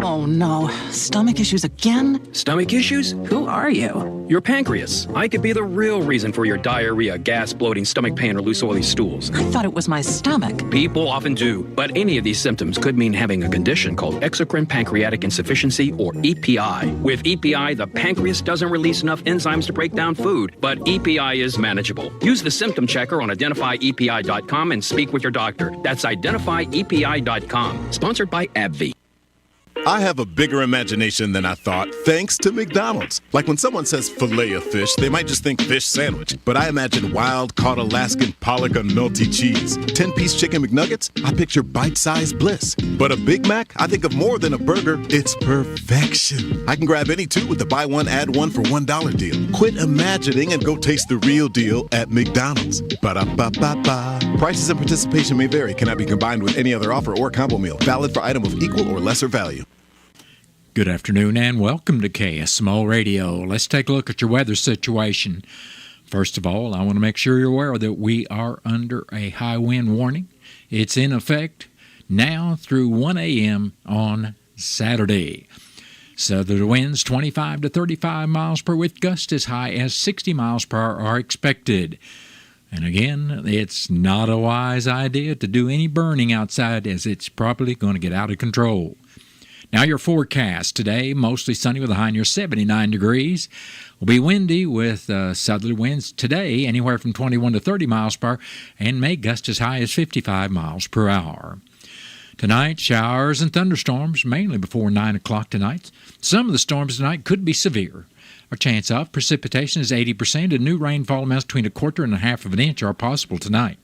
Oh, no. Stomach issues again? Stomach issues? Who are you? Your pancreas. I could be the real reason for your diarrhea, gas, bloating, stomach pain, or loose oily stools. I thought it was my stomach. People often do, but any of these symptoms could mean having a condition called exocrine pancreatic insufficiency, or EPI. With EPI, the pancreas doesn't release enough enzymes to break down food, but EPI is manageable. Use the symptom checker on identifyepi.com and speak with your doctor. That's identifyepi.com. Sponsored by AbbVie. I have a bigger imagination than I thought, thanks to McDonald's. Like when someone says filet of fish, they might just think fish sandwich. But I imagine wild-caught Alaskan pollock on melty cheese. 10-piece chicken McNuggets, I picture bite-sized bliss. But a Big Mac, I think of more than a burger. It's perfection. I can grab any two with the buy one, add one for $1 deal. Quit imagining and go taste the real deal at McDonald's. Ba-da-ba-ba-ba. Prices and participation may vary. Cannot be combined with any other offer or combo meal. Valid for item of equal or lesser value. Good afternoon and welcome to KSMO Radio. Let's take a look at your weather situation. First of all, I want to make sure you're aware that we are under a high wind warning. It's in effect now through 1 a.m. on Saturday. Southerly winds 25 to 35 miles per hour with gusts as high as 60 miles per hour are expected. And again, it's not a wise idea to do any burning outside as it's probably going to get out of control. Now your forecast today, mostly sunny with a high near 79 degrees. Will be windy with southerly winds today, anywhere from 21 to 30 miles per hour, and may gust as high as 55 miles per hour. Tonight, showers and thunderstorms, mainly before 9 o'clock tonight. Some of the storms tonight could be severe. Our chance of precipitation is 80%, and new rainfall amounts between a quarter and a half of an inch are possible tonight.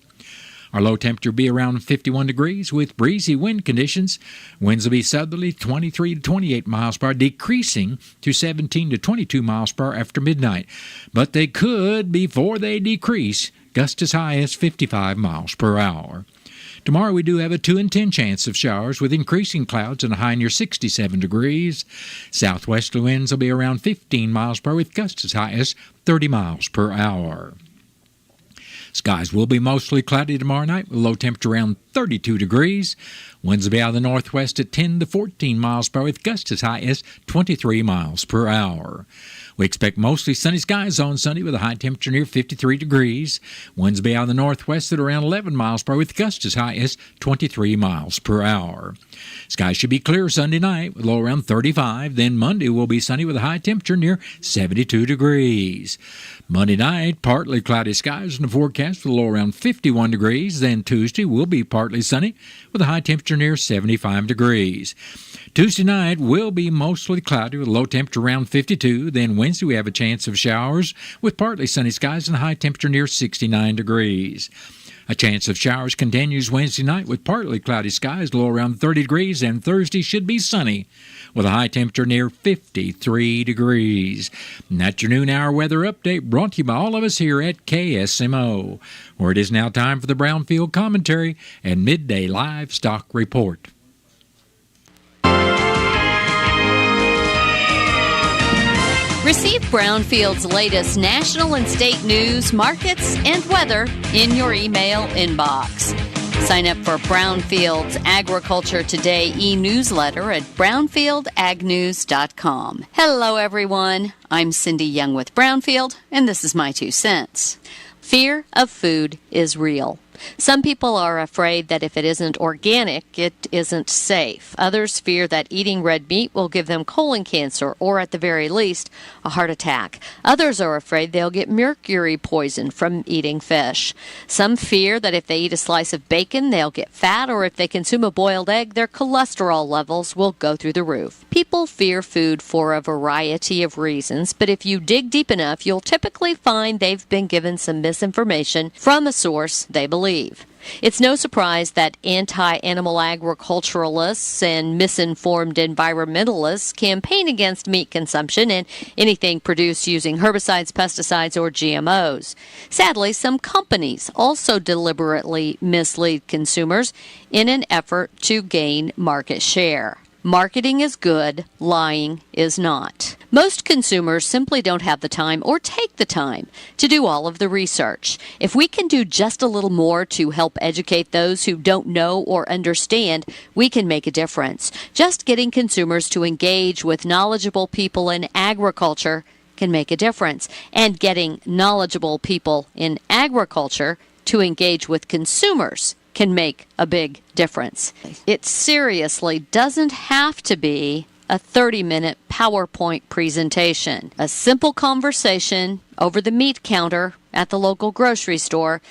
Our low temperature will be around 51 degrees with breezy wind conditions. Winds will be southerly 23 to 28 miles per hour, decreasing to 17 to 22 miles per hour after midnight. But they could, before they decrease, gust as high as 55 miles per hour. Tomorrow we do have a 2 in 10 chance of showers with increasing clouds and a high near 67 degrees. Southwesterly winds will be around 15 miles per hour with gusts as high as 30 miles per hour. Skies will be mostly cloudy tomorrow night with a low temperature around 32 degrees. Winds will be out of the northwest at 10 to 14 miles per hour with gusts as high as 23 miles per hour. We expect mostly sunny skies on Sunday with a high temperature near 53 degrees. Winds will be out of the northwest at around 11 miles per hour with gusts as high as 23 miles per hour. Skies should be clear Sunday night with a low around 35. Then Monday will be sunny with a high temperature near 72 degrees. Monday night, partly cloudy skies in the forecast with a low around 51 degrees. Then Tuesday will be partly sunny with a high temperature near 75 degrees. Tuesday night will be mostly cloudy with a low temperature around 52. Then Wednesday we have a chance of showers with partly sunny skies and a high temperature near 69 degrees. A chance of showers continues Wednesday night with partly cloudy skies, low around 30 degrees, and Thursday should be sunny with a high temperature near 53 degrees. And that's your noon hour weather update brought to you by all of us here at KSMO, where it is now time for the Brownfield Commentary and Midday Livestock Report. Receive Brownfield's latest national and state news, markets, and weather in your email inbox. Sign up for Brownfield's Agriculture Today e-newsletter at brownfieldagnews.com. Hello, everyone. I'm Cindy Young with Brownfield, and this is my 2 cents. Fear of food is real. Some people are afraid that if it isn't organic, it isn't safe. Others fear that eating red meat will give them colon cancer or, at the very least, a heart attack. Others are afraid they'll get mercury poison from eating fish. Some fear that if they eat a slice of bacon, they'll get fat, or if they consume a boiled egg, their cholesterol levels will go through the roof. People fear food for a variety of reasons, but if you dig deep enough, you'll typically find they've been given some misinformation from a source they believe. It's no surprise that anti-animal agriculturalists and misinformed environmentalists campaign against meat consumption and anything produced using herbicides, pesticides, or GMOs. Sadly, some companies also deliberately mislead consumers in an effort to gain market share. Marketing is good, lying is not. Most consumers simply don't have the time or take the time to do all of the research. If we can do just a little more to help educate those who don't know or understand, we can make a difference. Just getting consumers to engage with knowledgeable people in agriculture can make a difference. And getting knowledgeable people in agriculture to engage with consumers can make a big difference. It seriously doesn't have to be a 30-minute PowerPoint presentation. A simple conversation over the meat counter at the local grocery store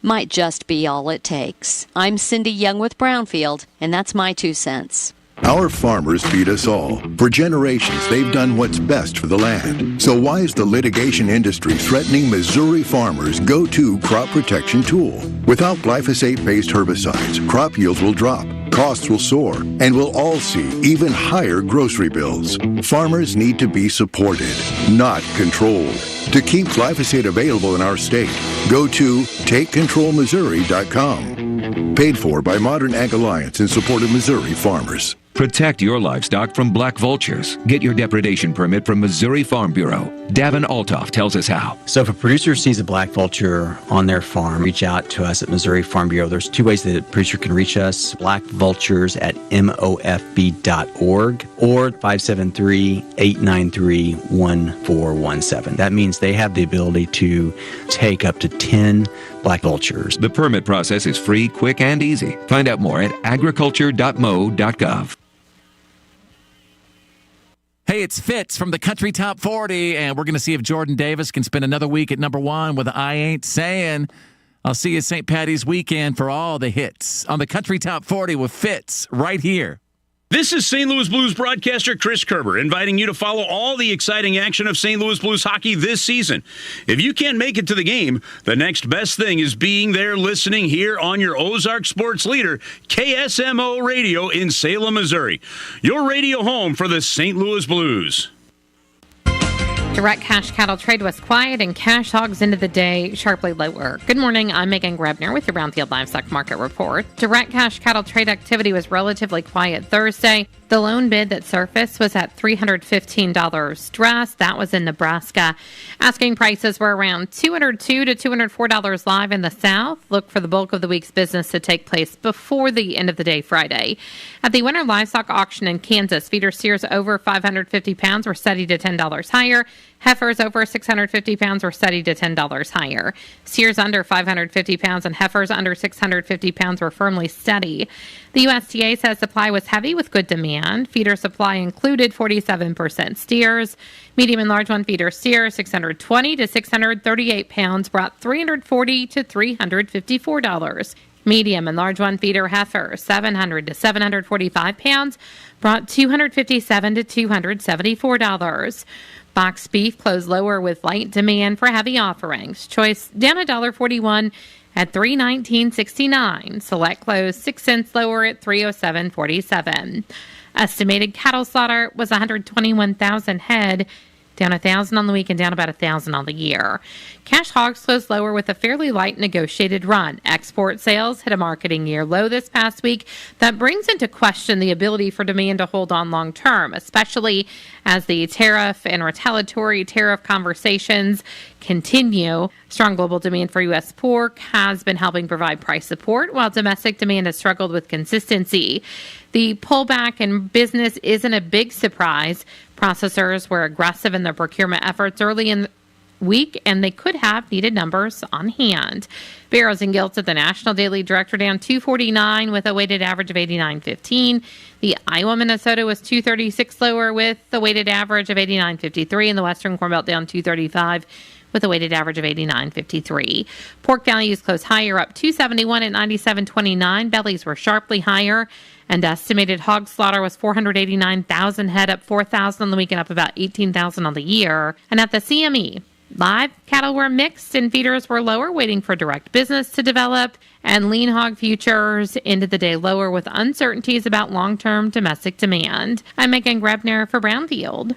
might just be all it takes. I'm Cindy Young with Brownfield, and that's my 2 cents. Our farmers feed us all. For generations, they've done what's best for the land. So why is the litigation industry threatening Missouri farmers' go-to crop protection tool? Without glyphosate-based herbicides, crop yields will drop, costs will soar, and we'll all see even higher grocery bills. Farmers need to be supported, not controlled. To keep glyphosate available in our state, go to TakeControlMissouri.com. Paid for by Modern Ag Alliance in support of Missouri farmers. Protect your livestock from black vultures. Get your depredation permit from Missouri Farm Bureau. Davin Altoff tells us how. So if a producer sees a black vulture on their farm, reach out to us at Missouri Farm Bureau. There's 2 ways that a producer can reach us: blackvultures@mofb.org or 573-893-1417. That means they have the ability to take up to 10 black vultures. The permit process is free, quick, and easy. Find out more at agriculture.mo.gov. Hey, it's Fitz from the Country Top 40, and we're going to see if Jordan Davis can spend another week at number 1 with I Ain't Saying. I'll see you St. Patty's weekend for all the hits on the Country Top 40 with Fitz right here. This is St. Louis Blues broadcaster Chris Kerber inviting you to follow all the exciting action of St. Louis Blues hockey this season. If you can't make it to the game, the next best thing is being there listening here on your Ozark sports leader, KSMO Radio in Salem, Missouri. Your radio home for the St. Louis Blues. Direct cash cattle trade was quiet and cash hogs into the day sharply lower. Good morning, I'm Megan Grebner with your Brownfield Livestock Market Report. Direct cash cattle trade activity was relatively quiet Thursday. The lone bid that surfaced was at $315 dress. That was in Nebraska. Asking prices were around $202 to $204 live in the South. Look for the bulk of the week's business to take place before the end of the day Friday. At the winter livestock auction in Kansas, feeder steers over 550 pounds were steady to $10 higher. Heifers over 650 pounds were steady to $10 higher. Steers under 550 pounds and heifers under 650 pounds were firmly steady. The USDA says supply was heavy with good demand. Feeder supply included 47% steers. Medium and large one feeder steers, 620 to 638 pounds, brought $340 to $354. Medium and large one feeder heifer, 700 to 745 pounds, brought $257 to $274. Box beef closed lower with light demand for heavy offerings. Choice down $1.41 at $319.69. Select closed 6 cents lower at $307.47. Estimated cattle slaughter was 121,000 head, down 1,000 on the week and down about 1,000 on the year. Cash hogs closed lower with a fairly light negotiated run. Export sales hit a marketing year low this past week. That brings into question the ability for demand to hold on long term, especially as the tariff and retaliatory tariff conversations continue. Strong global demand for U.S. pork has been helping provide price support, while domestic demand has struggled with consistency. The pullback in business isn't a big surprise. Processors were aggressive in their procurement efforts early in the week, and they could have needed numbers on hand. Barrows and Gilts at the National Daily Director down 249 with a weighted average of 89.15. The Iowa Minnesota was 236 lower with a weighted average of 89.53, and the Western Corn Belt down 235 with a weighted average of 89.53. Pork values closed higher, up 271 at 97.29. Bellies were sharply higher, and estimated hog slaughter was 489,000 head, up 4,000 on the week and up about 18,000 on the year. And at the CME, live cattle were mixed and feeders were lower, waiting for direct business to develop. And lean hog futures ended the day lower with uncertainties about long-term domestic demand. I'm Megan Grebner for Brownfield.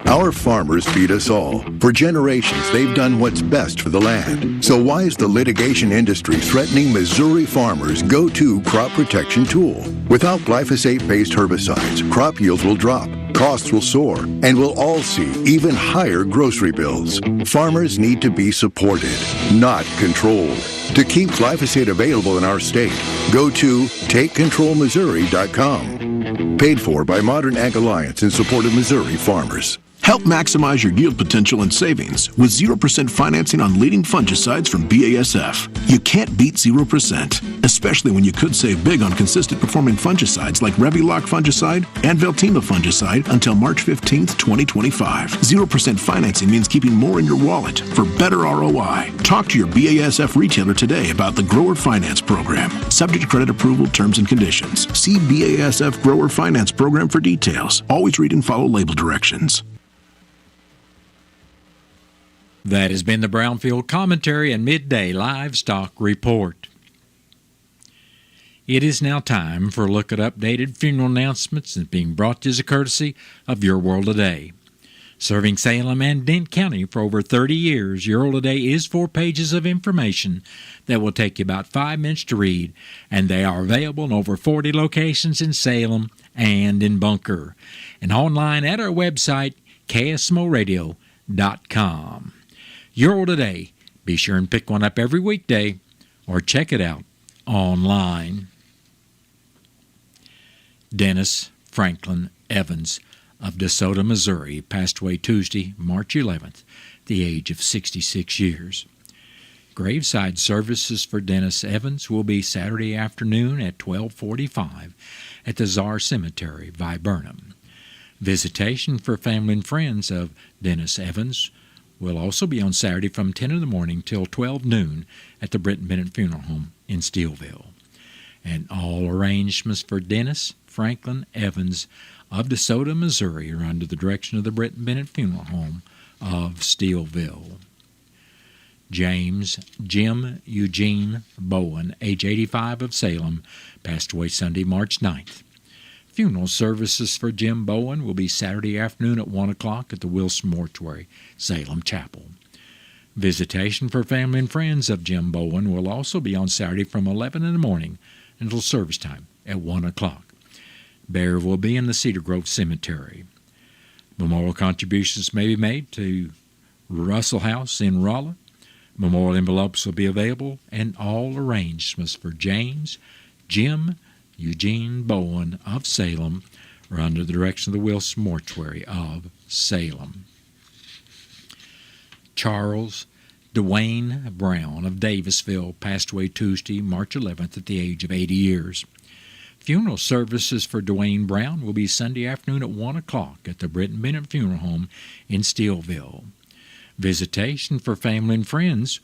Our farmers feed us all. For generations, they've done what's best for the land. So why is the litigation industry threatening Missouri farmers' go-to crop protection tool? Without glyphosate-based herbicides, crop yields will drop, Costs will soar, and we'll all see even higher grocery bills. Farmers need to be supported, not controlled. To keep glyphosate available in our state, go to TakeControlMissouri.com. Paid for by Modern Ag Alliance in support of Missouri farmers. Help maximize your yield potential and savings with 0% financing on leading fungicides from BASF. You can't beat 0%, especially when you could save big on consistent performing fungicides like Reviloc fungicide and Veltima fungicide until March 15th, 2025. 0% financing means keeping more in your wallet for better ROI. Talk to your BASF retailer today about the Grower Finance Program. Subject to credit approval, terms and conditions. See BASF Grower Finance Program for details. Always read and follow label directions. That has been the Brownfield Commentary and Midday Livestock Report. It is now time for a look at updated funeral announcements and being brought to you as a courtesy of Your World Today. Serving Salem and Dent County for over 30 years, Your World Today is 4 pages of information that will take you about 5 minutes to read, and they are available in over 40 locations in Salem and in Bunker, and online at our website, KSMOradio.com. Your World Today. Be sure and pick one up every weekday or check it out online. Dennis Franklin Evans of DeSoto, Missouri, passed away Tuesday, March 11th, at the age of 66 years. Graveside services for Dennis Evans will be Saturday afternoon at 12:45 at the Czar Cemetery, Viburnum. Visitation for family and friends of Dennis Evans will also be on Saturday from 10 in the morning till 12 noon at the Britton Bennett Funeral Home in Steelville. And all arrangements for Dennis Franklin Evans of DeSoto, Missouri are under the direction of the Britton Bennett Funeral Home of Steelville. James Jim Eugene Bowen, age 85, of Salem, passed away Sunday, March 9th. Funeral services for Jim Bowen will be Saturday afternoon at 1 o'clock at the Wilson Mortuary, Salem Chapel. Visitation for family and friends of Jim Bowen will also be on Saturday from 11 in the morning until service time at 1 o'clock. Burial will be in the Cedar Grove Cemetery. Memorial contributions may be made to Russell House in Rolla. Memorial envelopes will be available, and all arrangements for James Jim Eugene Bowen of Salem are under the direction of the Wilson Mortuary of Salem. Charles Dwayne Brown of Davisville passed away Tuesday, March 11th at the age of 80 years. Funeral services for Dwayne Brown will be Sunday afternoon at 1 o'clock at the Britton Bennett Funeral Home in Steelville. Visitation for family and friends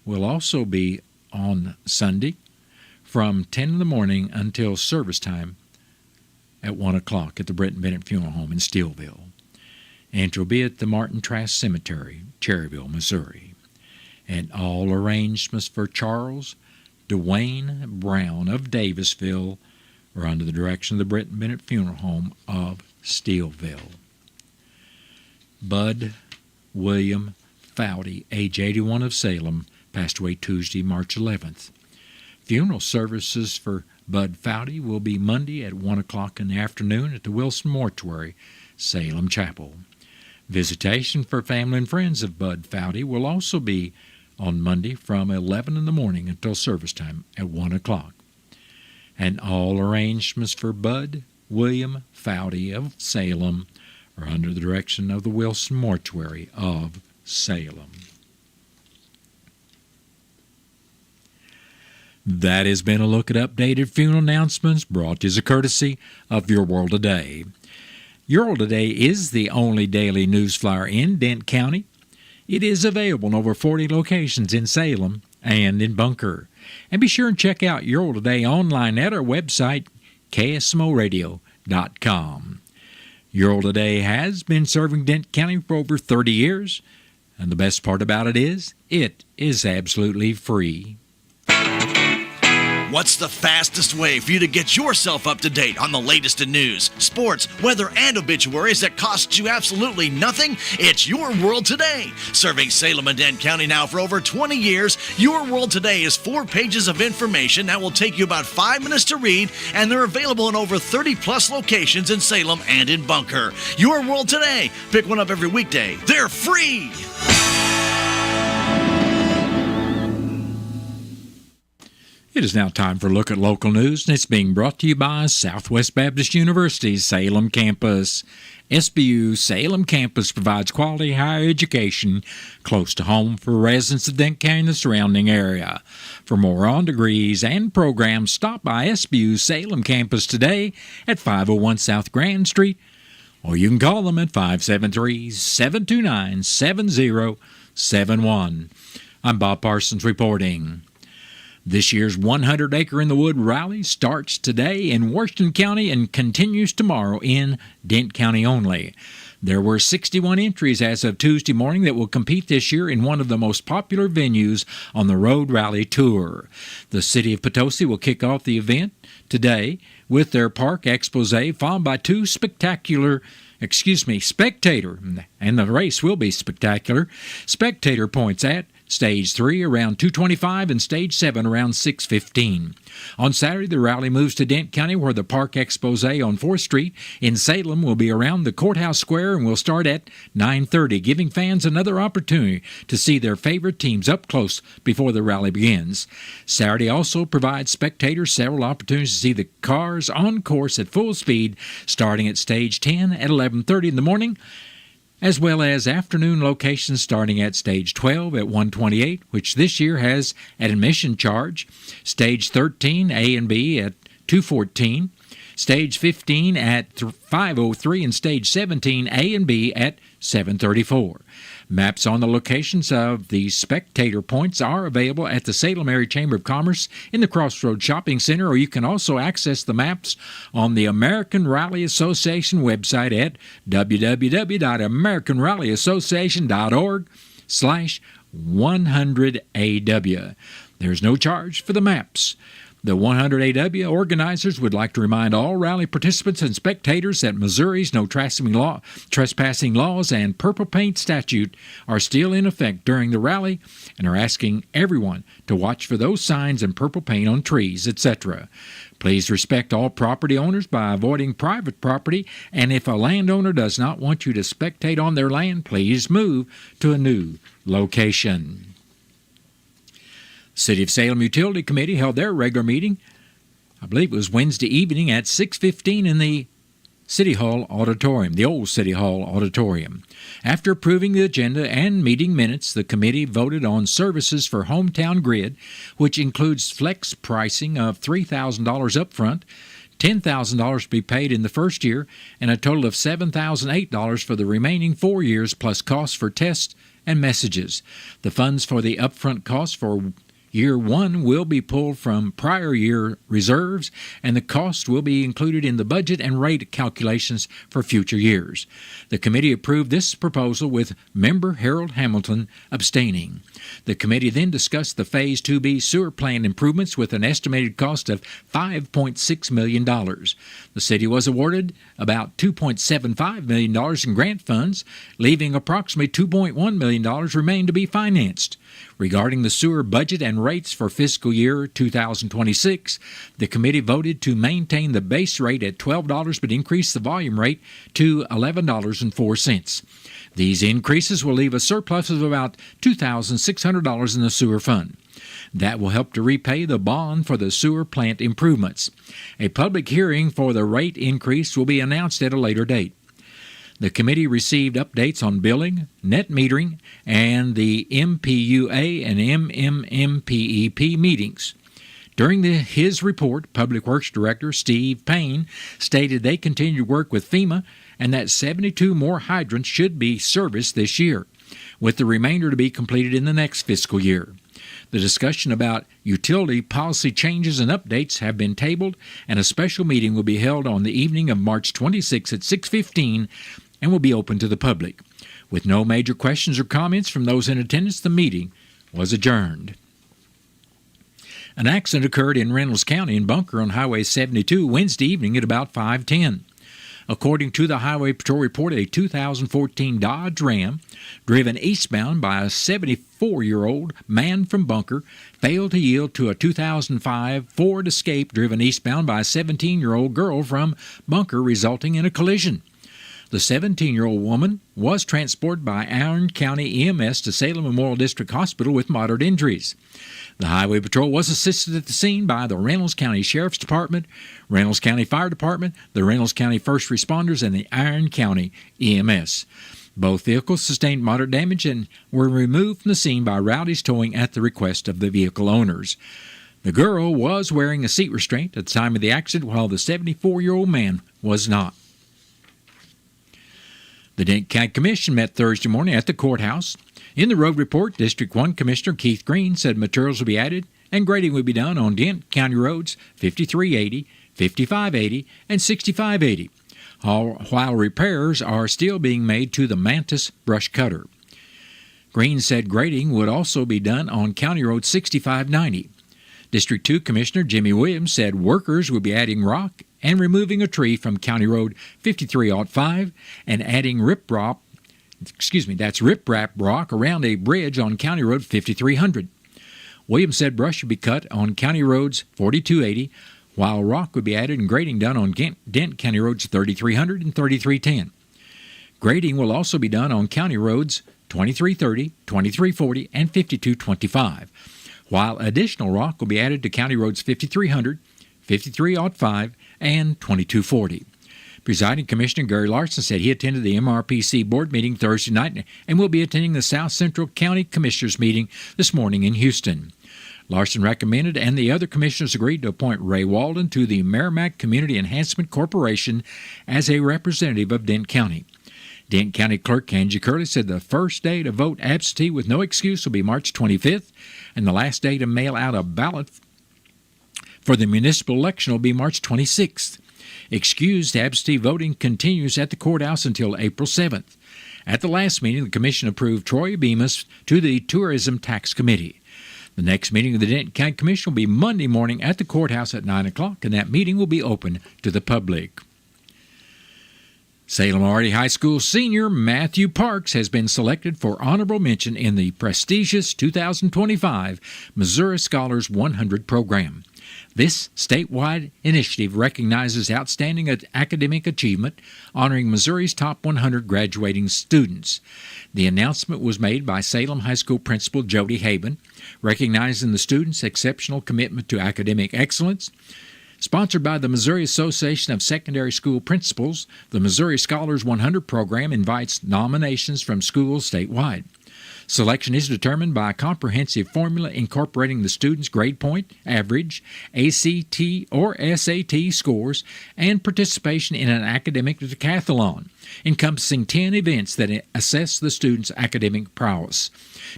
will also be on Sunday from 10 in the morning until service time at 1 o'clock at the Britton Bennett Funeral Home in Steelville. And it will be at the Martin Trask Cemetery, Cherryville, Missouri. And all arrangements for Charles Dwayne Brown of Davisville are under the direction of the Britton Bennett Funeral Home of Steelville. Bud William Foudy, age 81, of Salem, passed away Tuesday, March 11th. Funeral services for Bud Foudy will be Monday at 1 o'clock in the afternoon at the Wilson Mortuary, Salem Chapel. Visitation for family and friends of Bud Foudy will also be on Monday from 11 in the morning until service time at 1 o'clock. And all arrangements for Bud William Foudy of Salem are under the direction of the Wilson Mortuary of Salem. That has been a look at updated funeral announcements brought to you as a courtesy of Your World Today. Your World Today is the only daily news flyer in Dent County. It is available in over 40 locations in Salem and in Bunker. And be sure and check out Your World Today online at our website, KSMOradio.com. Your World Today has been serving Dent County for over 30 years, and the best part about it is absolutely free. What's the fastest way for you to get yourself up to date on the latest in news, sports, weather, and obituaries that costs you absolutely nothing? It's Your World Today. Serving Salem and Dent County now for over 20 years, Your World Today is 4 pages of information that will take you about 5 minutes to read, and they're available in over 30-plus locations in Salem and in Bunker. Your World Today. Pick one up every weekday. They're free! It is now time for a look at local news, and it's being brought to you by Southwest Baptist University's Salem campus. SBU Salem campus provides quality higher education close to home for residents of Dent County and the surrounding area. For more on degrees and programs, stop by SBU Salem campus today at 501 South Grand Street, or you can call them at 573-729-7071. I'm Bob Parsons reporting. This year's 100 Acre in the Wood rally starts today in Washington County and continues tomorrow in Dent County only. There were 61 entries as of Tuesday morning that will compete this year in one of the most popular venues on the Road Rally Tour. The City of Potosi will kick off the event today with their park expose, followed by 2 spectator, and the race will be spectacular, spectator points at Stage 3 around 2:25 and Stage 7 around 6:15. On Saturday, the rally moves to Dent County, where the park expose on 4th Street in Salem will be around the Courthouse Square and will start at 9:30, giving fans another opportunity to see their favorite teams up close before the rally begins. Saturday also provides spectators several opportunities to see the cars on course at full speed, starting at Stage 10 at 11:30 in the morning, as well as afternoon locations starting at Stage 12 at 1:28, which this year has an admission charge, Stage 13 A and B at 2:14, Stage 15 at 5:03, and Stage 17 A and B at 7:34. Maps on the locations of the spectator points are available at the Salem Area Chamber of Commerce in the Crossroads Shopping Center, or you can also access the maps on the American Rally Association website at www.americanrallyassociation.org/100AW. There's no charge for the maps. The 100AW organizers would like to remind all rally participants and spectators that Missouri's no trespassing laws and purple paint statute are still in effect during the rally, and are asking everyone to watch for those signs and purple paint on trees, etc. Please respect all property owners by avoiding private property, and if a landowner does not want you to spectate on their land, please move to a new location. City of Salem Utility Committee held their regular meeting, I believe it was Wednesday evening at 6:15 in the City Hall Auditorium, the old City Hall Auditorium. After approving the agenda and meeting minutes, the committee voted on services for Hometown Grid, which includes flex pricing of $3,000 up front, $10,000 to be paid in the first year, and a total of $7,008 for the remaining 4 years, plus costs for tests and messages. The funds for the upfront costs for Year 1 will be pulled from prior year reserves, and the cost will be included in the budget and rate calculations for future years. The committee approved this proposal with member Harold Hamilton abstaining. The committee then discussed the Phase 2B sewer plant improvements with an estimated cost of $5.6 million. The city was awarded about $2.75 million in grant funds, leaving approximately $2.1 million remain to be financed. Regarding the sewer budget and rates for fiscal year 2026, the committee voted to maintain the base rate at $12 but increase the volume rate to $11.04. These increases will leave a surplus of about $2,600 in the sewer fund. That will help to repay the bond for the sewer plant improvements. A public hearing for the rate increase will be announced at a later date. The committee received updates on billing, net metering, and the MPUA and MMMPEP meetings. During his report, Public Works Director Steve Payne stated they continue to work with FEMA and that 72 more hydrants should be serviced this year, with the remainder to be completed in the next fiscal year. The discussion about utility policy changes and updates have been tabled, and a special meeting will be held on the evening of March 26 at 6:15 and will be open to the public. With no major questions or comments from those in attendance, the meeting was adjourned. An accident occurred in Reynolds County in Bunker on Highway 72 Wednesday evening at about 5:10. According to the Highway Patrol report, a 2014 Dodge Ram, driven eastbound by a 74-year-old man from Bunker, failed to yield to a 2005 Ford Escape driven eastbound by a 17-year-old girl from Bunker, resulting in a collision. The 17-year-old woman was transported by Iron County EMS to Salem Memorial District Hospital with moderate injuries. The Highway Patrol was assisted at the scene by the Reynolds County Sheriff's Department, Reynolds County Fire Department, the Reynolds County First Responders, and the Iron County EMS. Both vehicles sustained moderate damage and were removed from the scene by Rowdy's Towing at the request of the vehicle owners. The girl was wearing a seat restraint at the time of the accident, while the 74-year-old man was not. The Dent County Commission met Thursday morning at the courthouse. In the road report, District 1 Commissioner Keith Green said materials will be added and grading will be done on Dent County roads 5380, 5580, and 6580, while repairs are still being made to the Mantis brush cutter. Green said grading would also be done on County Road 6590. District 2 Commissioner Jimmy Williams said workers will be adding rock and removing a tree from County Road 5305 and adding riprap rock around a bridge on County Road 5300. Williams said brush should be cut on County Roads 4280, while rock would be added and grading done on Dent County Roads 3300 and 3310. Grading will also be done on County Roads 2330, 2340, and 5225, while additional rock will be added to County Roads 5300, 5305, and 2240. Presiding Commissioner Gary Larson said he attended the MRPC board meeting Thursday night and will be attending the South Central County Commissioners meeting this morning in Houston. Larson recommended and the other commissioners agreed to appoint Ray Walden to the Merrimack Community Enhancement Corporation as a representative of Dent County. Dent County Clerk Angie Curley said the first day to vote absentee with no excuse will be March 25th, and the last day to mail out a ballot for the municipal election will be March 26th. Excused absentee voting continues at the courthouse until April 7th. At the last meeting, the Commission approved Troy Bemis to the Tourism Tax Committee. The next meeting of the Dent County Commission will be Monday morning at the courthouse at 9 o'clock, and that meeting will be open to the public. Salem Hardy High School senior Matthew Parks has been selected for honorable mention in the prestigious 2025 Missouri Scholars 100 program. This statewide initiative recognizes outstanding academic achievement, honoring Missouri's top 100 graduating students. The announcement was made by Salem High School Principal Jody Haben, recognizing the students' exceptional commitment to academic excellence. Sponsored by the Missouri Association of Secondary School Principals, the Missouri Scholars 100 program invites nominations from schools statewide. Selection is determined by a comprehensive formula incorporating the student's grade point, average, ACT or SAT scores, and participation in an academic decathlon, encompassing 10 events that assess the student's academic prowess.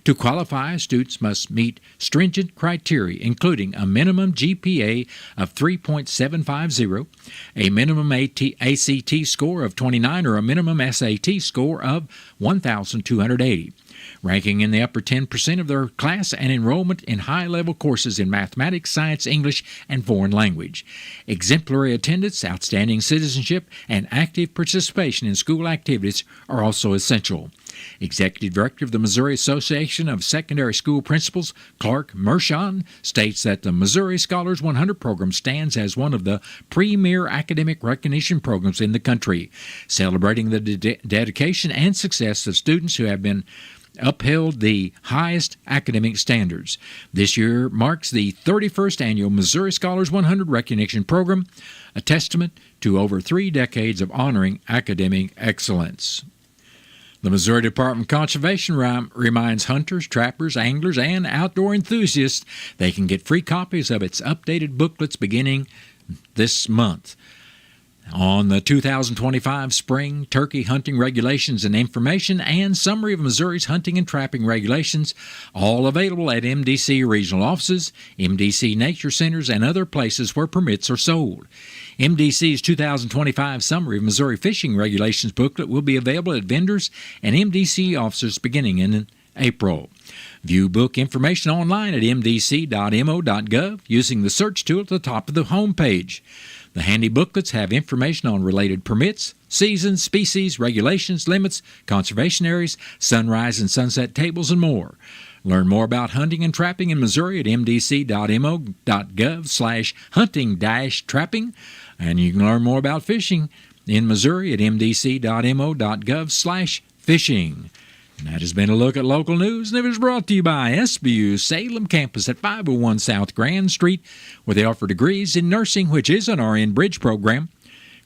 To qualify, students must meet stringent criteria, including a minimum GPA of 3.750, a minimum ACT score of 29, or a minimum SAT score of 1,280. Ranking in the upper 10% of their class, and enrollment in high-level courses in mathematics, science, English, and foreign language. Exemplary attendance, outstanding citizenship, and active participation in school activities are also essential. Executive Director of the Missouri Association of Secondary School Principals, Clark Mershon, states that the Missouri Scholars 100 program stands as one of the premier academic recognition programs in the country, celebrating the dedication and success of students who have been upheld the highest academic standards. This year marks the 31st annual Missouri Scholars 100 Recognition Program, a testament to over 3 decades of honoring academic excellence. The Missouri Department of Conservation reminds hunters, trappers, anglers, and outdoor enthusiasts they can get free copies of its updated booklets beginning this month on the 2025 Spring Turkey Hunting Regulations and Information and Summary of Missouri's Hunting and Trapping Regulations, all available at MDC regional offices, MDC nature centers, and other places where permits are sold. MDC's 2025 Summary of Missouri Fishing Regulations booklet will be available at vendors and MDC offices beginning in April. View book information online at mdc.mo.gov using the search tool at the top of the home page. The handy booklets have information on related permits, seasons, species, regulations, limits, conservation areas, sunrise and sunset tables, and more. Learn more about hunting and trapping in Missouri at mdc.mo.gov/hunting-trapping, and you can learn more about fishing in Missouri at mdc.mo.gov/fishing. And that has been a look at local news, and it was brought to you by SBU Salem Campus at 501 South Grand Street, where they offer degrees in nursing, which is an RN Bridge program,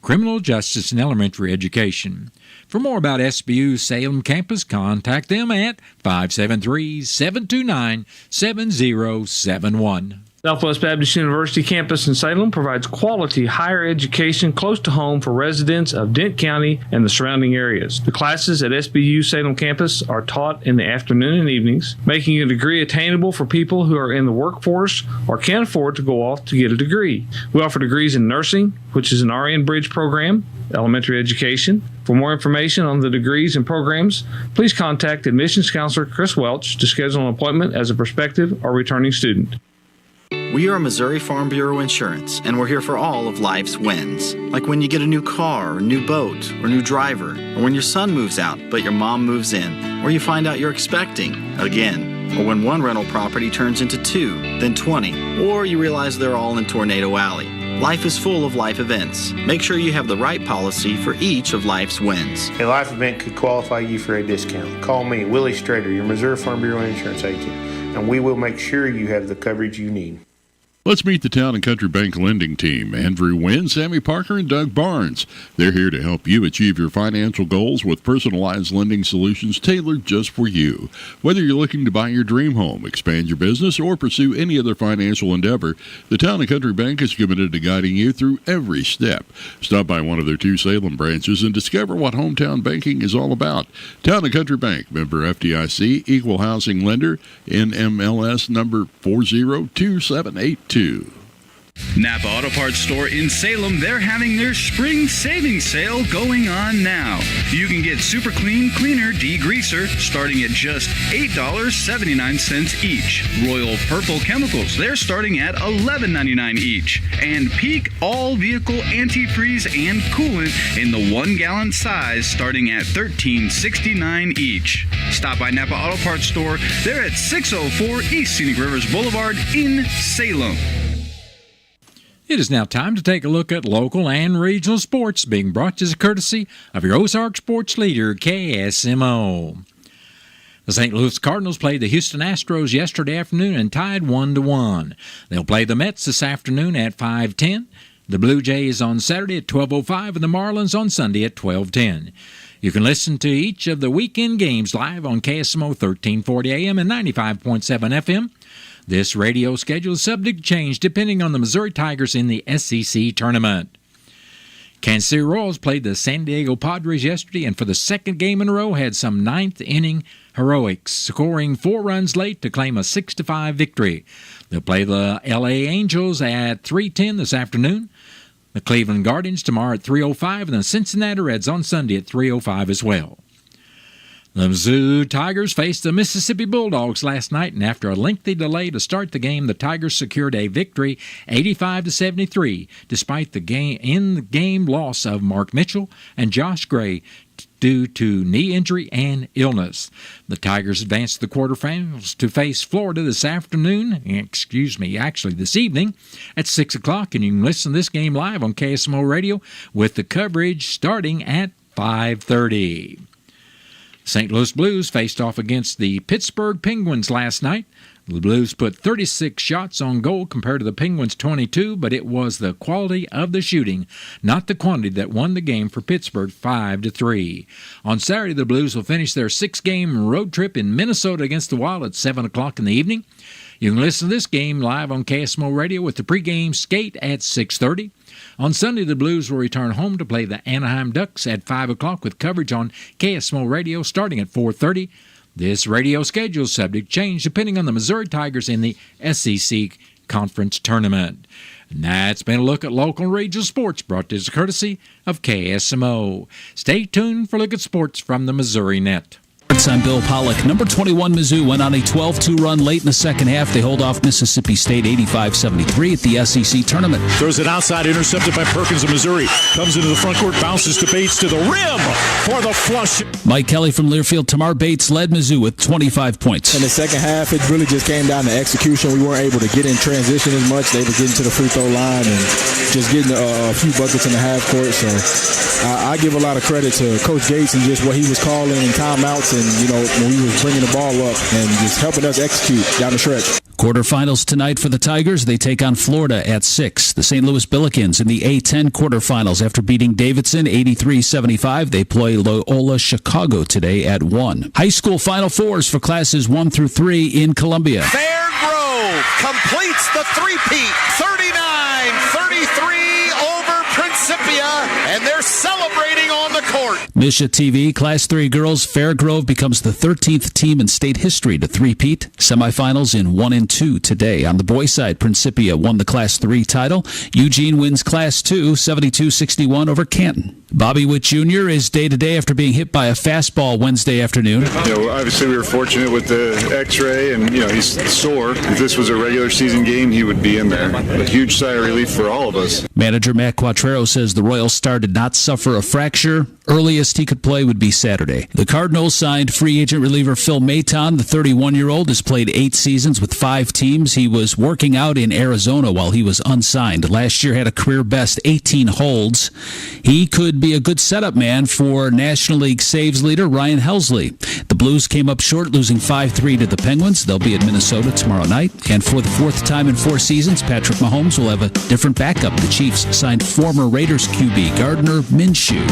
criminal justice, and elementary education. For more about SBU Salem Campus, contact them at 573-729-7071. Southwest Baptist University campus in Salem provides quality higher education close to home for residents of Dent County and the surrounding areas. The classes at SBU Salem campus are taught in the afternoon and evenings, making a degree attainable for people who are in the workforce or can't afford to go off to get a degree. We offer degrees in nursing, which is an RN Bridge program, elementary education. For more information on the degrees and programs, please contact admissions counselor Chris Welch to schedule an appointment as a prospective or returning student. We are Missouri Farm Bureau Insurance, and we're here for all of life's wins. Like when you get a new car, or new boat, or new driver, or when your son moves out, but your mom moves in, or you find out you're expecting again, or when one rental property turns into 2, then 20, or you realize they're all in Tornado Alley. Life is full of life events. Make sure you have the right policy for each of life's wins. A life event could qualify you for a discount. Call me, Willie Strader, your Missouri Farm Bureau Insurance agent, and we will make sure you have the coverage you need. Let's meet the Town and Country Bank lending team. Andrew Wynn, Sammy Parker, and Doug Barnes. They're here to help you achieve your financial goals with personalized lending solutions tailored just for you. Whether you're looking to buy your dream home, expand your business, or pursue any other financial endeavor, the Town and Country Bank is committed to guiding you through every step. Stop by one of their 2 Salem branches and discover what hometown banking is all about. Town and Country Bank, member FDIC, equal housing lender, NMLS number 402782. Napa Auto Parts Store in Salem, they're having their spring savings sale going on now. You can get Super Clean Cleaner Degreaser starting at just $8.79 each. Royal Purple Chemicals, they're starting at $11.99 each. And Peak All Vehicle Antifreeze and Coolant in the 1-gallon size starting at $13.69 each. Stop by Napa Auto Parts Store. They're at 604 East Scenic Rivers Boulevard in Salem. It is now time to take a look at local and regional sports, being brought to you as a courtesy of your Ozark sports leader, KSMO. The St. Louis Cardinals played the Houston Astros yesterday afternoon and tied 1-1. They'll play the Mets this afternoon at 5:10. The Blue Jays on Saturday at 12:05 and the Marlins on Sunday at 12:10. You can listen to each of the weekend games live on KSMO 1340 AM and 95.7 FM. This radio schedule is subject to change depending on the Missouri Tigers in the SEC tournament. Kansas City Royals played the San Diego Padres yesterday and for the second game in a row had some ninth-inning heroics, scoring 4 runs late to claim a 6-5 victory. They'll play the L.A. Angels at 3:10 this afternoon, the Cleveland Guardians tomorrow at 3:05, and the Cincinnati Reds on Sunday at 3:05 as well. The Mizzou Tigers faced the Mississippi Bulldogs last night, and after a lengthy delay to start the game, the Tigers secured a victory 85-73, despite the game loss of Mark Mitchell and Josh Gray due to knee injury and illness. The Tigers advanced to the quarterfinals to face Florida this evening at 6 o'clock, and you can listen to this game live on KSMO Radio with the coverage starting at 5:30. St. Louis Blues faced off against the Pittsburgh Penguins last night. The Blues put 36 shots on goal compared to the Penguins' 22, but it was the quality of the shooting, not the quantity, that won the game for Pittsburgh 5-3. On Saturday, the Blues will finish their 6-game road trip in Minnesota against the Wild at 7 o'clock in the evening. You can listen to this game live on KSMO Radio with the pregame skate at 6:30. On Sunday, the Blues will return home to play the Anaheim Ducks at 5 o'clock with coverage on KSMO Radio starting at 4:30. This radio schedule is subject to change depending on the Missouri Tigers in the SEC Conference Tournament. And that's been a look at local and regional sports brought to you as a courtesy of KSMO. Stay tuned for a look at sports from the Missouri Net. Sports. I'm Bill Pollock. Number 21 Mizzou went on a 12-2 run late in the second half. They hold off Mississippi State 85-73 at the SEC tournament. Throws it outside, intercepted by Perkins of Missouri. Comes into the front court, bounces to Bates to the rim for the flush. Mike Kelly from Learfield. Tamar Bates led Mizzou with 25 points. In the second half, it really just came down to execution. We weren't able to get in transition as much. They were getting to the free throw line and just getting a few buckets in the half court. So I give a lot of credit to Coach Gates and just what he was calling in timeouts and, when he was bringing the ball up and just helping us execute down the stretch. Quarterfinals tonight for the Tigers. They take on Florida at 6. The St. Louis Billikens in the A10 quarterfinals after beating Davidson 83-75. They play Loyola Chicago today at 1. High school Final Fours for classes 1 through 3 in Columbia. Fair Grove completes the three-peat, 39-33 over Principia, and they're celebrating on the court. Misha TV Class 3 girls. Fair Grove becomes the 13th team in state history to three-peat. Semifinals in 1 and 2 today. On the boys' side, Principia won the Class 3 title. Eugene wins Class 2, 72-61 over Canton. Bobby Witt Jr. is day-to-day after being hit by a fastball Wednesday afternoon. Obviously we were fortunate with the x-ray, and, he's sore. If this was a regular season game, he would be in there. A huge sigh of relief for all of us. Manager Matt Quattrero says the Royal Star did not suffer a fracture. Earliest he could play would be Saturday. The Cardinals signed free agent reliever Phil Maton. The 31-year-old has played 8 seasons with 5 teams. He was working out in Arizona while he was unsigned. Last year had a career-best 18 holds. He could be a good setup man for National League saves leader Ryan Helsley. The Blues came up short, losing 5-3 to the Penguins. They'll be at Minnesota tomorrow night. And for the 4th time in 4 seasons, Patrick Mahomes will have a different backup. The Chiefs signed former Raiders QB Gardner Minshew.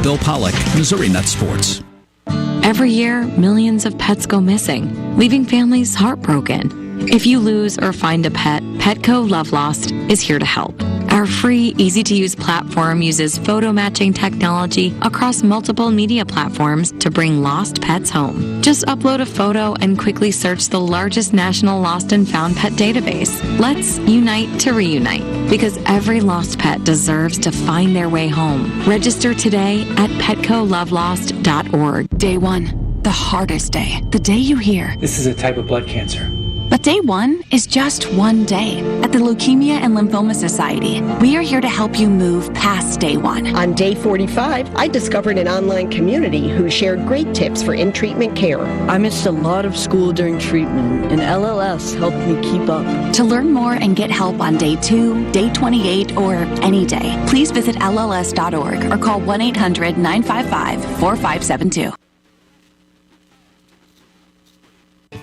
Bill Pollock, Missouri Net Sports. Every year, millions of pets go missing, leaving families heartbroken. If you lose or find a pet, Petco Love Lost is here to help. Our free, easy-to-use platform uses photo matching technology across multiple media platforms to bring lost pets home. Just upload a photo and quickly search the largest national lost and found pet database. Let's unite to reunite, because every lost pet deserves to find their way home. Register today at PetcoLoveLost.org. Day 1, the hardest day. The day you hear, "This is a type of blood cancer." But day 1 is just one day. At the Leukemia and Lymphoma Society, we are here to help you move past day 1. On day 45, I discovered an online community who shared great tips for in-treatment care. I missed a lot of school during treatment, and LLS helped me keep up. To learn more and get help on day 2, day 28, or any day, please visit LLS.org or call 1-800-955-4572.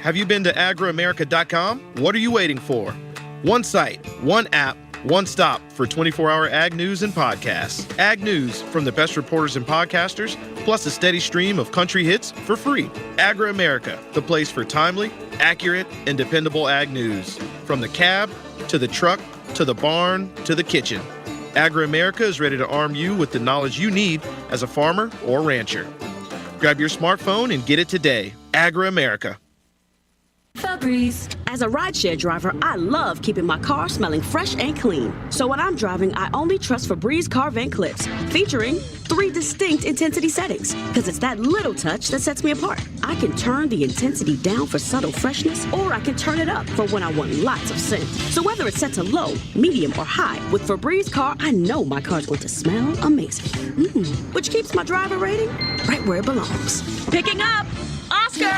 Have you been to agriamerica.com? What are you waiting for? One site, one app, one stop for 24-hour ag news and podcasts. Ag news from the best reporters and podcasters, plus a steady stream of country hits for free. Agri-America, the place for timely, accurate, and dependable ag news. From the cab, to the truck, to the barn, to the kitchen. Agri-America is ready to arm you with the knowledge you need as a farmer or rancher. Grab your smartphone and get it today. Agri-America. Febreze. As a rideshare driver, I love keeping my car smelling fresh and clean. So when I'm driving, I only trust Febreze car vent clips, featuring 3 distinct intensity settings, because it's that little touch that sets me apart. I can turn the intensity down for subtle freshness, or I can turn it up for when I want lots of scent. So whether it's set to low, medium, or high, with Febreze car, I know my car's going to smell amazing. Which keeps my driver rating right where it belongs. Picking up, Oscar!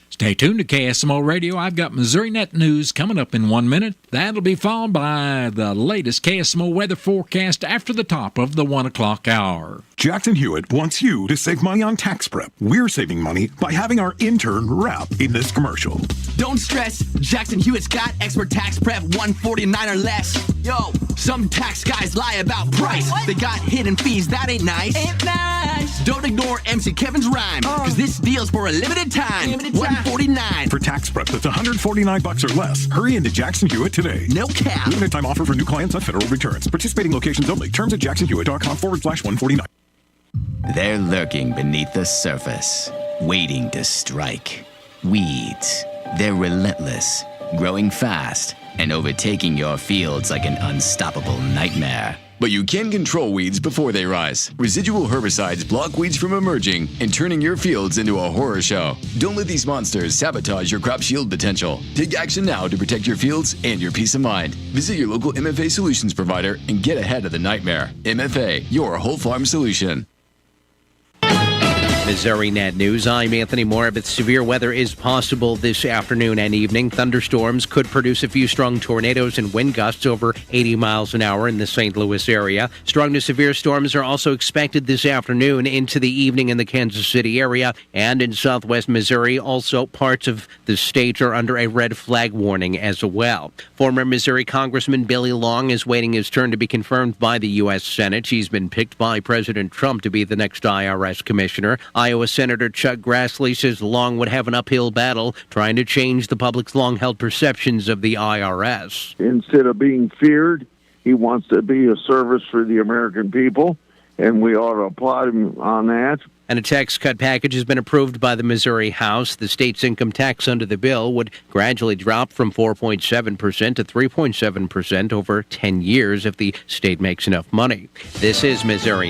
Stay tuned to KSMO Radio. I've got Missouri Net News coming up in 1 minute. That'll be followed by the latest KSMO weather forecast after the top of the 1 o'clock hour. Jackson Hewitt wants you to save money on tax prep. We're saving money by having our intern rap in this commercial. Don't stress, Jackson Hewitt's got expert tax prep, $149 or less. Yo, some tax guys lie about price. They got hidden fees, that ain't nice. Ain't nice. Don't ignore MC Kevin's rhyme, cause this deal's for a limited time. $149. For tax prep that's $149 or less, hurry into Jackson Hewitt today. No cap. Limited time offer for new clients on federal returns. Participating locations only. Terms at jacksonhewitt.com/149. They're lurking beneath the surface, waiting to strike. Weeds. They're relentless, growing fast, and overtaking your fields like an unstoppable nightmare. But you can control weeds before they rise. Residual herbicides block weeds from emerging and turning your fields into a horror show. Don't let these monsters sabotage your crop's yield potential. Take action now to protect your fields and your peace of mind. Visit your local MFA Solutions provider and get ahead of the nightmare. MFA, your whole farm solution. Missouri Net News. I'm Anthony Moravith. Severe weather is possible this afternoon and evening. Thunderstorms could produce a few strong tornadoes and wind gusts over 80 miles an hour in the St. Louis area. Strong to severe storms are also expected this afternoon into the evening in the Kansas City area and in southwest Missouri. Also, parts of the state are under a red flag warning as well. Former Missouri Congressman Billy Long is waiting his turn to be confirmed by the U.S. Senate. He's been picked by President Trump to be the next IRS commissioner. Iowa Senator Chuck Grassley says Long would have an uphill battle trying to change the public's long-held perceptions of the IRS. Instead of being feared, he wants to be a service for the American people, and we ought to applaud him on that. And a tax cut package has been approved by the Missouri House. The state's income tax under the bill would gradually drop from 4.7% to 3.7% over 10 years if the state makes enough money. This is Missouri.